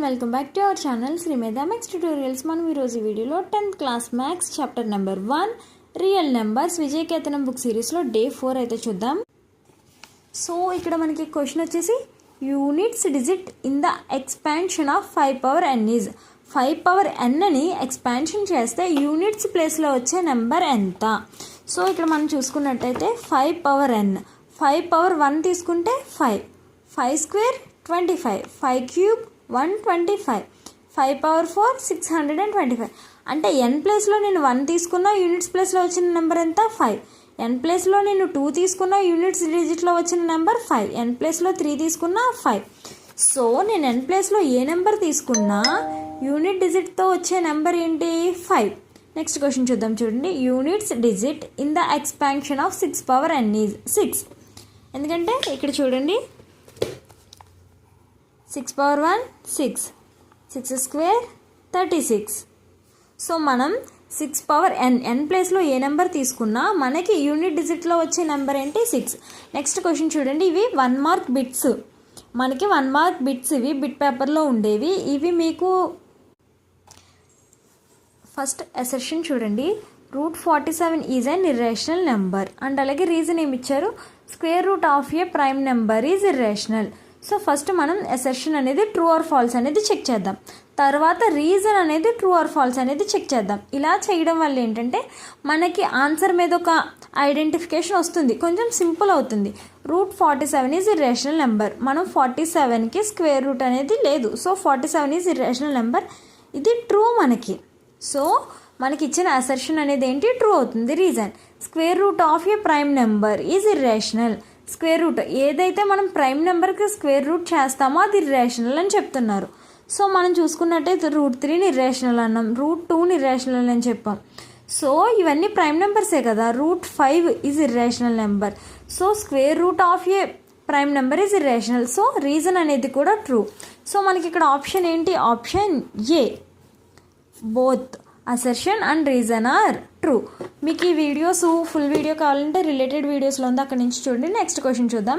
Welcome back to our channel Srimedha maths tutorials. మనం ఈరోజు వీడియోలో 10th class maths chapter number 1 real numbers Vijayaketanam book సిరీస్లో day 4 అయితే చూద్దాం. సో ఇక్కడ మనకి క్వశ్చన్ వచ్చేసి units digit in the expansion of 5 power n is 5 power nని ఎక్స్పాన్షన్ చేస్తే యూనిట్స్ ప్లేస్లో వచ్చే నెంబర్ ఎంత? సో ఇక్కడ మనం చూసుకున్నట్టయితే 5 పవర్ n 5 పవర్ 1 తీసుకుంటే 5 స్క్వేర్ 25, 5 క్యూబ్ 125, 5 పవర్ 4 625. అంటే n ప్లేస్లో నేను 1 తీసుకున్నా యూనిట్స్ ప్లేస్లో వచ్చిన నెంబర్ ఎంత? 5. n ప్లేస్లో నేను 2 తీసుకున్నా యూనిట్స్ డిజిట్లో వచ్చిన నెంబర్ 5. n ప్లేస్లో 3 తీసుకున్నా 5. సో నేను n ప్లేస్లో ఏ నెంబర్ తీసుకున్నా యూనిట్ డిజిట్తో వచ్చే నెంబర్ ఏంటి? 5. నెక్స్ట్ క్వశ్చన్ చూద్దాం. చూడండి, units digit in the expansion of 6 power n is 6. ఎందుకంటే ఇక్కడ చూడండి 6 పవర్ 1 6, 6 స్క్వేర్ 36. సో మనం 6 పవర్ n ప్లేస్లో ఏ నెంబర్ తీసుకున్నా మనకి యూనిట్ డిజిట్లో వచ్చే నెంబర్ ఏంటి? 6. నెక్స్ట్ క్వశ్చన్ చూడండి, ఇవి 1 మార్క్ బిట్స్, మనకి 1 మార్క్ బిట్స్ ఇవి బిట్ పేపర్లో ఉండేవి. ఇవి మీకు ఫస్ట్ అసర్షన్ చూడండి, √47 is an irrational number. And అలాగే రీజన్ ఏమి ఇచ్చారు? Square root of a prime number is irrational. So first మనం అసర్షన్ అనేది ట్రూ ఆర్ ఫాల్స్ అనేది చెక్ చేద్దాం, తర్వాత రీజన్ అనేది ట్రూ ఆర్ ఫాల్స్ అనేది చెక్ చేద్దాం. ఇలా చేయడం వల్ల ఏంటంటే మనకి ఆన్సర్ మీద ఒక ఐడెంటిఫికేషన్ వస్తుంది, కొంచెం సింపుల్ అవుతుంది. √47 ఈజ్ ఇర్రేషనల్ నెంబర్. మనం 47కి స్క్వేర్ రూట్ అనేది లేదు, సో 47 ఈజ్ ఇర్రేషనల్ నెంబర్. ఇది ట్రూ మనకి. సో మనకి ఇచ్చిన అసర్షన్ అనేది ఏంటి? ట్రూ అవుతుంది. Reason square root of a prime number is irrational. Square root ఏదైతే మనం ప్రైమ్ నెంబర్కి స్క్వేర్ రూట్ చేస్తామో అది ఇర్రేషనల్ అని చెప్తున్నారు. సో మనం చూసుకున్నట్టయితే √3ని ఇర్రేషనల్ అన్నాం, √2ని ఇర్రేషనల్ అని చెప్పాం. సో ఇవన్నీ ప్రైమ్ నెంబర్సే కదా. √5 is irrational number. So square root of a prime number is irrational. So reason అనేది కూడా ట్రూ. సో మనకి ఇక్కడ ఆప్షన్ ఏంటి? Option a, both assertion and reason are true. మీకు ఈ వీడియోస్ ఫుల్ వీడియో కావాలంటే రిలేటెడ్ వీడియోస్లో ఉంది, అక్కడ నుంచి చూడండి. నెక్స్ట్ క్వశ్చన్ చూద్దాం.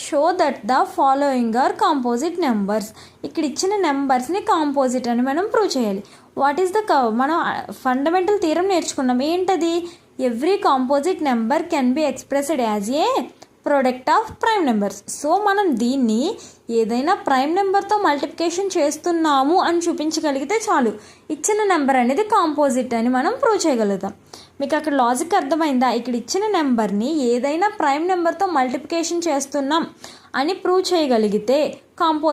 Show that the following are composite numbers. ఇక్కడ ఇచ్చిన నెంబర్స్ని కాంపోజిట్ అని మనం ప్రూవ్ చేయాలి. వాట్ ఈస్ ద మనం ఫండమెంటల్ థియరం నేర్చుకున్నాం. ఏంటది? Every composite number can be expressed as a product of prime numbers. So మనం దీన్ని ఏదైనా ప్రైమ్ నెంబర్తో మల్టిప్లికేషన్ చేస్తున్నాము అని చూపించగలిగితే చాలు, ఇచ్చిన నెంబర్ అనేది కాంపోజిట్ అని మనం ప్రూవ్ చేయగలుగుతాం. మీకు అక్కడ లాజిక్ అర్థమైందా? ఇక్కడ ఇచ్చిన నెంబర్ని ఏదైనా ప్రైమ్ నెంబర్తో మల్టిప్లికేషన్ చేస్తున్నాం అని ప్రూవ్ చేయగలిగితే